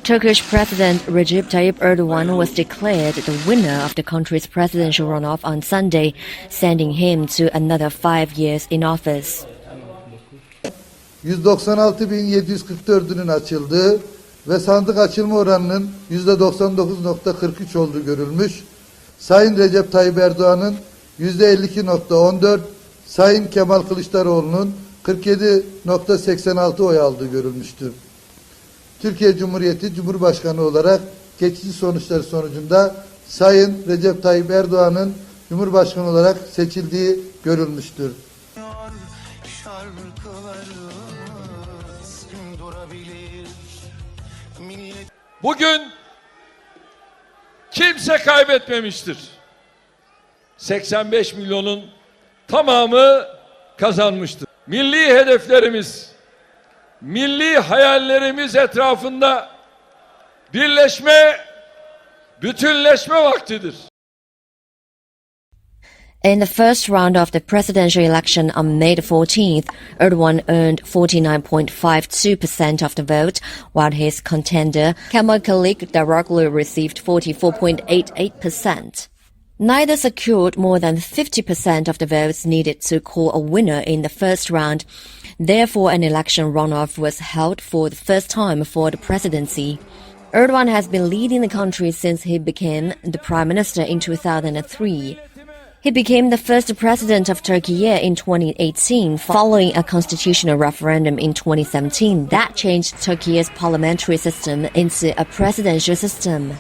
Turkish President Recep Tayyip Erdogan was declared the winner of the country's presidential runoff on Sunday, sending him to another 5 years in office. 196.744'ünün açıldığı ve sandık açılma oranının %99.43 olduğu görülmüş. Sayın Recep Tayyip Erdoğan'ın %52.14, Sayın Kemal Kılıçdaroğlu'nun 47.86 oy aldığı görülmüştür. Türkiye Cumhuriyeti Cumhurbaşkanı olarak geçici sonuçları sonucunda Sayın Recep Tayyip Erdoğan'ın Cumhurbaşkanı olarak seçildiği görülmüştür. Bugün kimse kaybetmemiştir. 85 milyonun tamamı kazanmıştır. Milli hedeflerimiz, milli hayallerimiz etrafında birleşme, bütünleşme vaktidir. In the first round of the presidential election on May the 14th, Erdogan earned 49.52% of the vote, while his contender, Kemal Kılıçdaroğlu, received 44.88%. Neither secured more than 50% of the votes needed to call a winner in the first round. Therefore, an election runoff was held for the first time for the presidency. Erdogan has been leading the country since he became the prime minister in 2003. He became the first president of Turkey in 2018, following a constitutional referendum in 2017 that changed Turkey's parliamentary system into a presidential system.